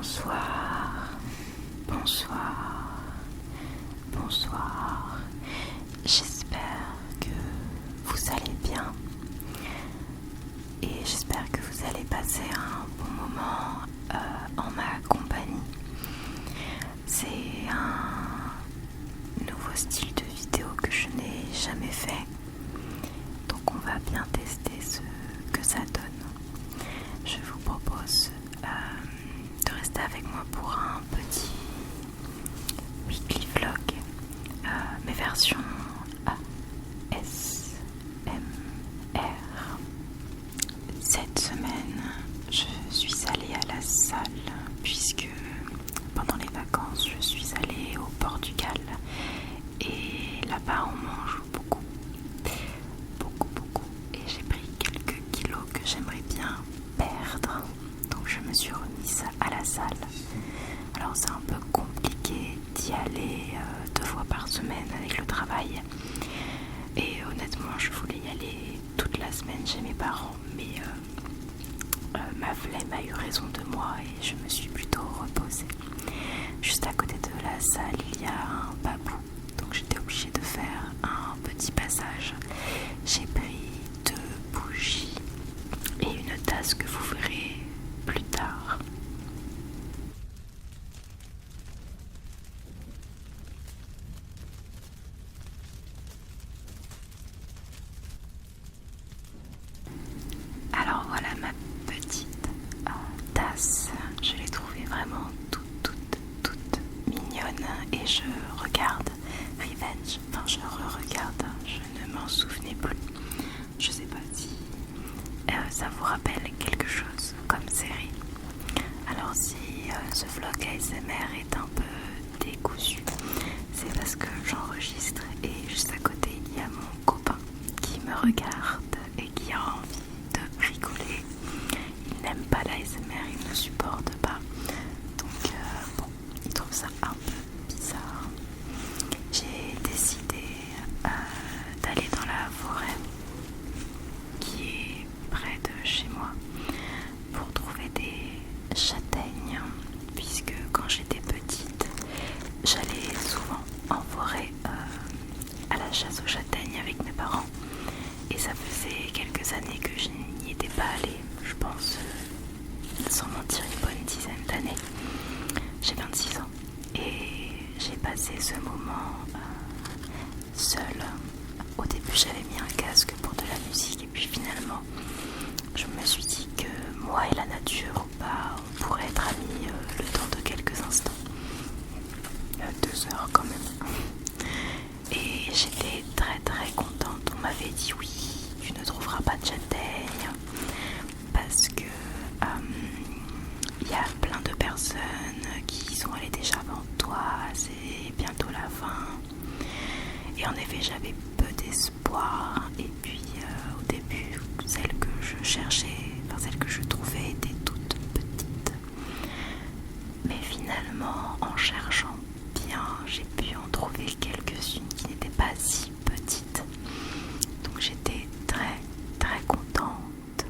Bonsoir, bonsoir, bonsoir. J'espère que vous allez bien et j'espère que vous allez passer un bon moment en ma compagnie. C'est un nouveau style de vidéo que je n'ai jamais fait, donc on va bien tester ce que ça donne. Je vous propose de rester avec moi pour un petit weekly vlog, mes versions ASMR. Cette semaine, je suis allée à la salle puisque pendant les vacances, je suis allée au Portugal et là-bas on mange beaucoup et j'ai pris quelques kilos que j'aimerais bien perdre, donc je me suis remise à la salle. Alors c'est un peu compliqué d'y aller 2 fois par semaine avec le travail et honnêtement je voulais y aller toute la semaine chez mes parents, mais ma flemme a eu raison de moi et je me suis plutôt reposée. Juste à côté de la salle il y a un babou, donc j'étais obligée de faire un petit passage. J'ai pris 2 bougies et une tasse que vous verrez plus tard. Alors voilà ma petite tasse, je l'ai trouvée vraiment toute mignonne et je regarde Revenge, enfin je re-regarde, je ne m'en souvenais plus. Je sais pas si ça vous rappelle quelque chose comme série. Alors si ce vlog ASMR est un peu décousu, c'est parce que j'enregistre et juste à côté il y a mon copain qui me regarde et qui a envie de rigoler. Il n'aime pas l'ASMR, il ne supporte pas. Donc bon, il trouve ça un peu bizarre. J'ai décidé d'aller dans la forêt qui est près de chez moi pour trouver des châtaignes, puisque quand j'étais petite j'allais souvent en forêt à la chasse aux châtaignes avec mes parents et ça faisait quelques années que je n'y étais pas allée, je pense sans mentir une bonne dizaine d'années. J'ai 26 ans et j'ai passé ce moment seule. Au début j'avais mis un casque pour de la musique et puis finalement je me suis dit que moi et la nature, on pourrait être amis le temps de quelques instants. 2 heures quand même. Et j'étais très contente. On m'avait dit oui, tu ne trouveras pas de châtaigne parce que y a plein de personnes qui sont allées déjà avant toi, c'est bientôt la fin. Et en effet j'avais peu d'espoir et puis au début celle que je cherchais, enfin celle que je trouvais était toute petite. Mais finalement en cherchant bien j'ai pu en trouver quelques-unes qui n'étaient pas si petites. Donc j'étais très contente.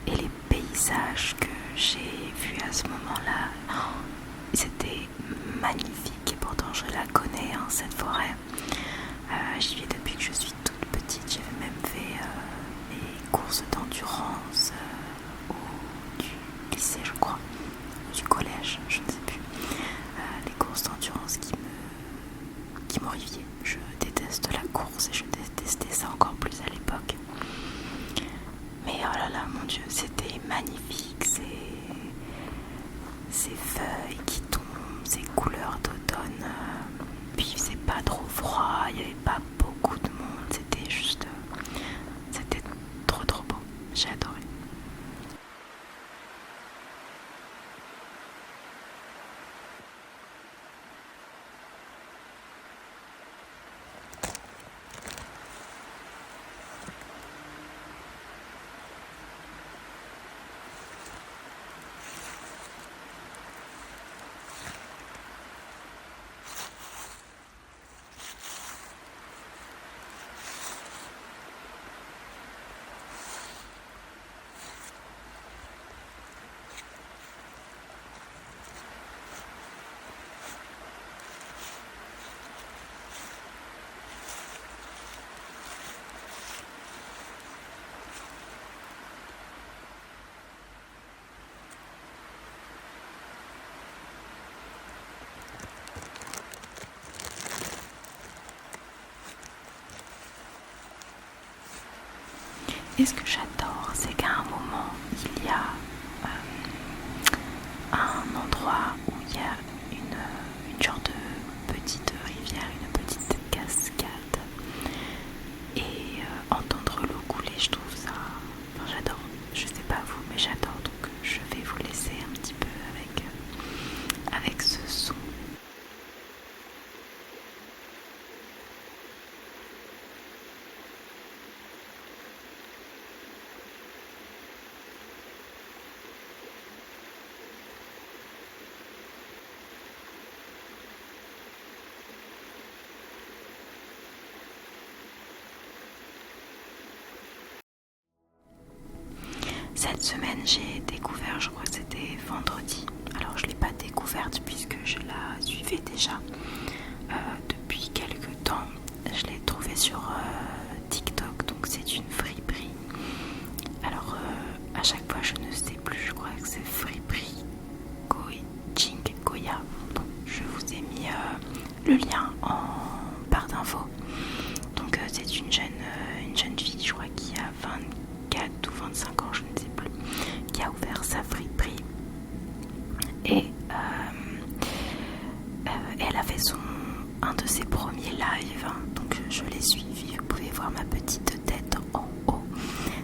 Et les paysages que j'ai vus à ce moment-là, c'était magnifique et pourtant je la connais cette forêt. J'y vais depuis que je suis toute petite. J'avais même fait mes courses d'endurance du lycée je crois, ou du collège, je ne sais plus. Les courses d'endurance qui m'horrifiaient. Je déteste la course et je détestais ça encore plus à l'époque. Mais oh là là mon dieu, c'était magnifique, ces feuilles qui tombent, ces couleurs d'automne, puis il faisait pas trop froid, il n'y avait pas beaucoup de monde, c'était juste, c'était trop beau, j'ai adoré. Et ce que j'adore, c'est qu'à un moment, il y a un endroit où il y a une genre de petite rivière, une petite cascade. Et entendre l'eau couler, je trouve ça... Enfin, j'adore. Je sais pas vous, mais j'adore. Donc je vais vous laisser un petit peu avec ce son. Cette semaine, j'ai découvert, je crois que c'était vendredi. Alors, je ne l'ai pas découverte puisque je la suivais déjà depuis quelques temps. Je l'ai trouvée sur TikTok, donc c'est une friperie. Alors, à chaque fois, je ne sais plus, je crois que c'est friperie Jing Goya. Bon, je vous ai mis le lien en barre d'infos. Donc, c'est une jeune fille, je crois, qui a 24 ou 25 ans, je ne sais plus, qui a ouvert sa friperie et elle a fait un de ses premiers lives, donc je l'ai suivi. Vous pouvez voir ma petite tête en haut.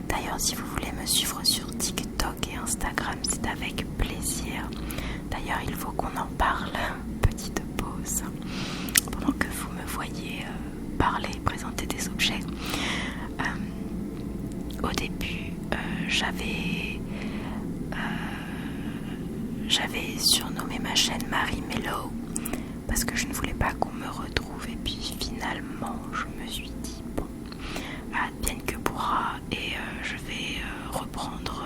D'ailleurs, si vous voulez me suivre sur TikTok et Instagram, c'est avec plaisir. D'ailleurs, il faut qu'on en parle. Petite pause pendant que vous me voyez parler, présenter des objets. Au début, j'avais surnommé ma chaîne Marie Mello parce que je ne voulais pas qu'on me retrouve, et puis finalement je me suis dit bon, advienne que pourra, et je vais reprendre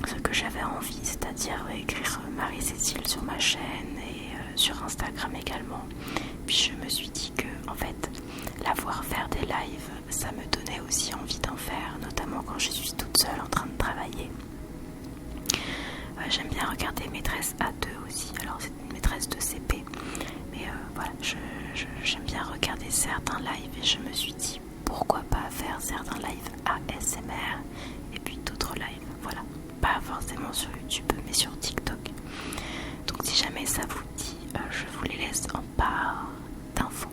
ce que j'avais envie, c'est-à-dire écrire Marie-Cécile sur ma chaîne et sur Instagram également. Puis je me suis dit que en fait, la voir faire des lives, ça me donnait aussi envie d'en faire, notamment quand je suis toute seule en train de travailler. J'aime bien regarder Maîtresse A2 aussi. Alors c'est une maîtresse de CP, mais voilà, j'aime bien regarder certains lives, et je me suis dit pourquoi pas faire certains lives ASMR et puis d'autres lives, voilà, pas forcément sur YouTube mais sur TikTok. Donc si jamais ça vous dit, je vous les laisse en barre d'infos.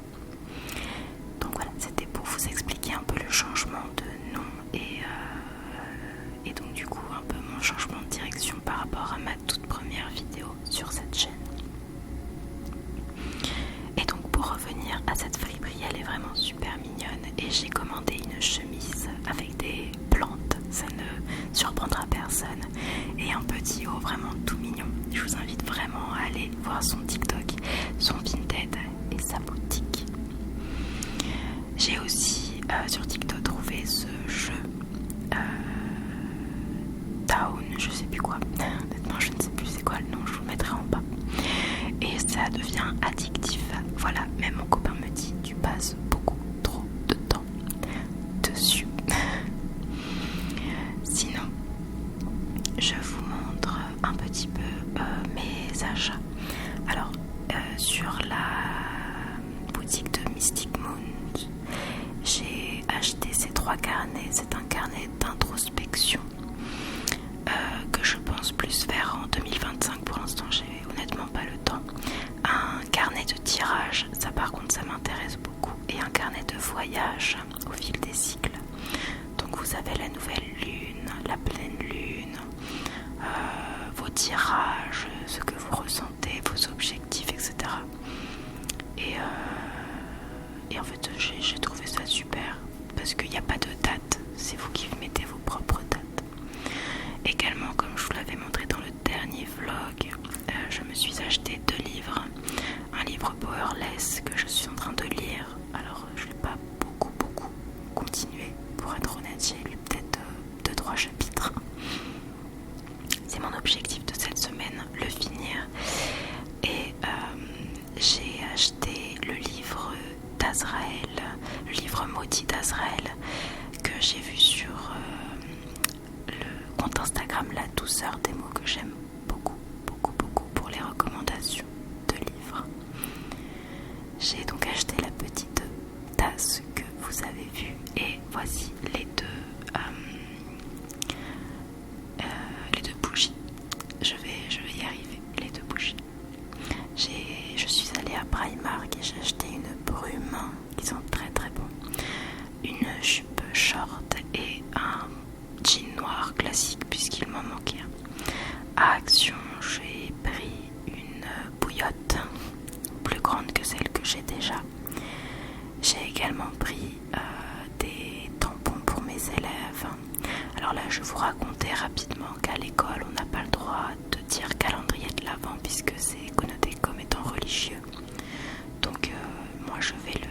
Donc voilà, c'était pour vous expliquer un peu le changement de nom et donc du coup un peu mon changement de direction par rapport à ma toute première vidéo sur cette chaîne. Et donc pour revenir à cette friperie, elle est vraiment super mignonne, et j'ai commandé une chemise avec des plantes, ça ne surprendra personne, et un petit haut vraiment tout mignon. Je vous invite vraiment à aller voir son TikTok, son Vinted et sa boutique. J'ai aussi sur TikTok trouvé ce jeu Town, je sais plus quoi. Honnêtement, je ne sais plus c'est quoi le nom, je vous le mettrai en bas. Et ça devient addictif. Voilà, même mon copain me dit tu passes beaucoup trop de temps dessus. Sinon, je vous montre un petit peu mes achats. Alors, sur la boutique de Mystic Moon, j'ai acheté ces 3 carnets. C'est un carnet d'introspection que je pense plus faire en 2025. Pour l'instant, j'ai honnêtement pas le temps. Un carnet de tirage, ça par contre ça m'intéresse beaucoup, et un carnet de voyage au fil des cycles. Donc vous avez la nouvelle lune, la pleine lune, vos tirages, ce que vous ressentez, vos objectifs, etc. Et en fait j'ai trouvé ça super parce qu'il n'y a pas de date, c'est vous qui mettez vos propres dates. Également, comme je vous l'avais montré dans le dernier vlog, je me suis acheté 2 livres. Un livre Powerless que je suis en train de lire. Alors je ne l'ai pas beaucoup continué, pour être honnête, j'ai lu peut-être 2-3 chapitres. C'est mon objectif de cette semaine, le finir. Et j'ai acheté le livre d'Azraël, le livre maudit d'Azraël, que j'ai vu sur le compte Instagram La Douceur des mots, que j'aime beaucoup pour les recommandations de livres. J'ai donc acheté la petite tasse que vous avez vue, et voici les 2 Alors là, je vous racontais rapidement qu'à l'école, on n'a pas le droit de dire calendrier de l'Avent puisque c'est connoté comme étant religieux. Donc moi, je vais le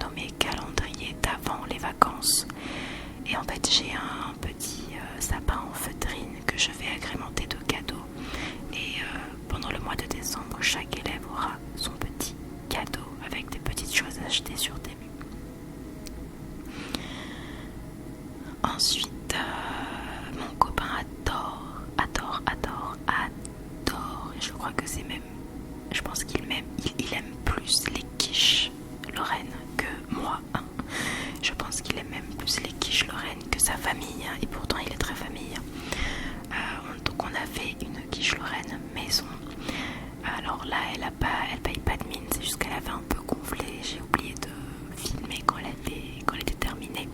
nommer calendrier d'avant les vacances. Et en fait, j'ai un petit sapin en feutrine que je vais agrémenter de cadeaux. Et pendant le mois de décembre, chaque élève aura son petit cadeau avec des petites choses achetées sur Temu. Ensuite, mon copain adore, et je crois que c'est même, je pense qu'il aime plus les quiches Lorraine que moi. Je pense qu'il aime même plus les quiches Lorraine que sa famille, et pourtant il est très famille. Donc on a fait une quiche Lorraine maison. Alors là, elle paye pas de mine, c'est juste qu'elle avait un peu gonflé. J'ai oublié de filmer quand elle était terminée.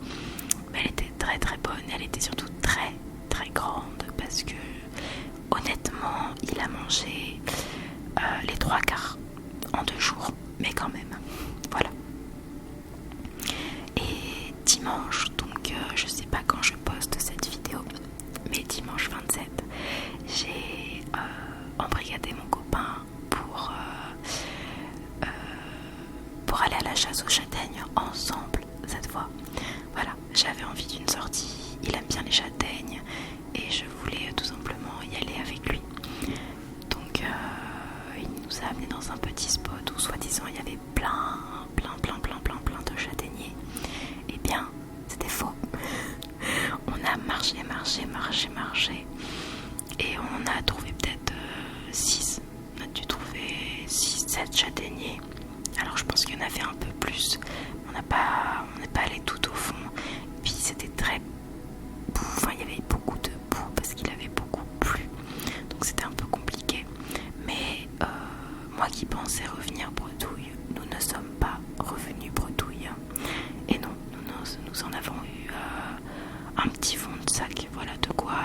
Mais elle était très très bonne, elle était surtout très très grande parce que honnêtement, il a mangé les 3/4 en 2 jours, mais quand même, voilà. Et dimanche, donc je sais pas quand je poste cette vidéo, mais dimanche 27, j'ai embrigadé mon copain pour aller à la chasse aux châtaignes ensemble cette fois. Voilà, j'avais envie d'une sortie, il aime bien les châtaignes et je voulais tout simplement y aller avec lui. Donc il nous a amenés dans un petit spot où soi-disant il y avait plein de châtaigniers. Eh bien, c'était faux. On a marché et on a trouvé peut-être 6. On a dû trouver 6-7 châtaigniers. Alors je pense qu'il y en avait un peu plus. On n'est pas allé tout au fond. Puis c'était très boue. Enfin, il y avait beaucoup de boue parce qu'il avait beaucoup plu. Donc c'était un peu compliqué. Mais moi qui pensais revenir bredouille, nous ne sommes pas revenus bredouille. Et non, nous en avons eu un petit fond de sac. Voilà, de quoi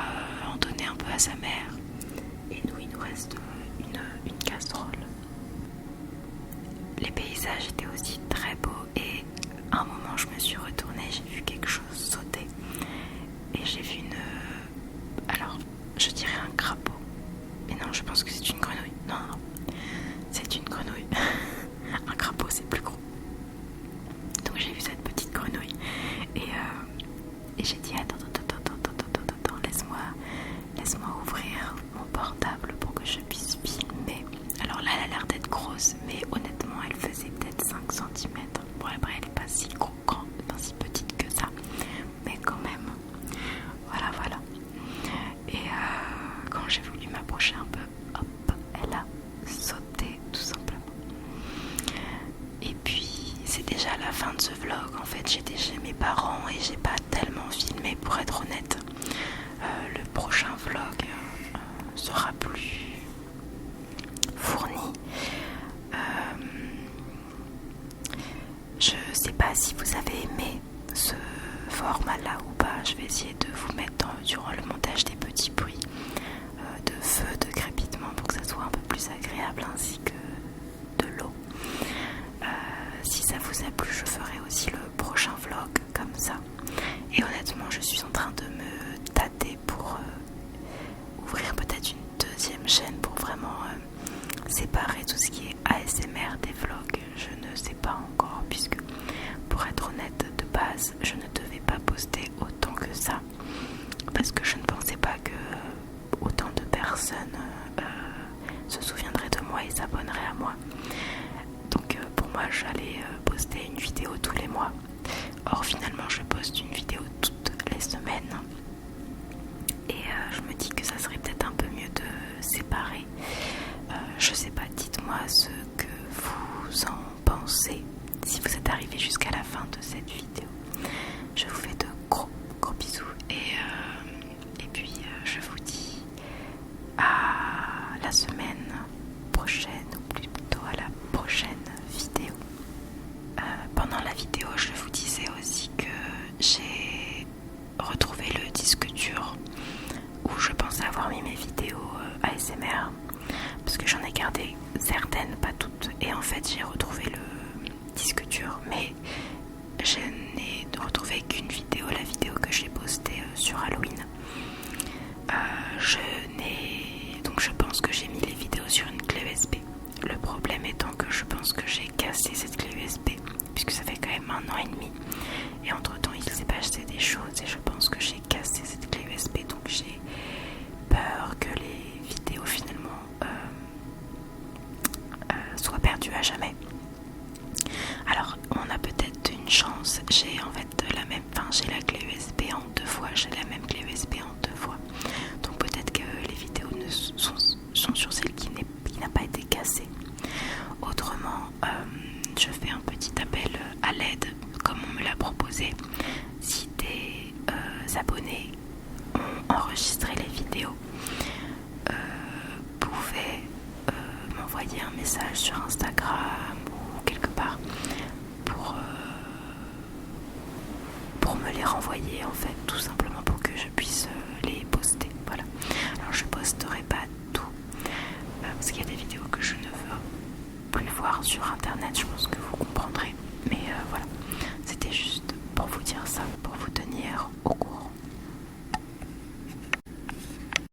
en donner un peu à sa mère. Et nous, il nous reste une casserole. Les paysages étaient aussi très beaux et à un moment je me suis retournée, j'ai vu quelque chose sauter et j'ai vu alors je dirais un crapaud, mais non, je pense que c'est une grenouille. Non, c'est une grenouille. Un crapaud c'est plus gros. Donc j'ai vu cette petite grenouille et j'ai dit attends, laisse-moi ouvrir mon portable pour que je puisse filmer. Alors là, elle a l'air d'être grosse, mais honnêtement, elle faisait peut-être 5 cm. Bon, après, elle n'est pas si grande, pas si petite que ça, mais quand même. Voilà. Et quand j'ai voulu m'approcher un peu, hop, elle a sauté, tout simplement. Et puis, c'est déjà la fin de ce vlog. En fait, j'étais chez mes parents et j'ai pas tellement filmé, pour être honnête. Le prochain vlog sera plus fourni. Je sais pas si vous avez aimé ce format là ou pas. Je vais essayer de vous mettre durant le montage des petits bruits de feu, de crépitement pour que ça soit un peu plus agréable, ainsi que de l'eau. Si ça vous a plu, je ferai aussi le prochain vlog comme ça. Et honnêtement, je suis en train de me tâter pour ouvrir peut-être une deuxième chaîne pour vraiment séparer tout ce qui est ASMR des vlogs. Je ne sais pas encore, puisque pour être honnête, de base je ne devais pas poster autant que ça parce que je ne pensais pas que autant de personnes se souviendraient de moi et s'abonneraient à moi. Donc pour moi j'allais poster une vidéo tous les mois. Or finalement je poste une vidéo toutes les semaines. Et je me dis que ça serait peut-être un peu mieux de séparer. Je sais pas, dites-moi ce que vous en pensez si vous êtes arrivé jusqu'à la fin de cette vidéo. Je vous fais de gros bisous et puis je vous dis à la semaine prochaine, ou plutôt à la prochaine vidéo. Pendant la vidéo, je vous disais aussi que j'ai retrouvé le disque dur où je pensais avoir mis mes vidéos ASMR, parce que j'en ai gardé certaines, pas toutes, et en fait j'ai retrouvé le disque dur, mais je n'ai retrouvé qu'une vidéo, la vidéo que j'ai postée sur Halloween. abonnés ont enregistré les vidéos pouvaient m'envoyer un message sur Instagram ou quelque part pour me les renvoyer, en fait, tout simplement pour que je puisse les poster. Voilà. Alors je posterai pas tout parce qu'il y a des vidéos que je ne veux plus voir sur internet, je pense que vous comprendrez, mais voilà, c'était juste pour vous dire ça.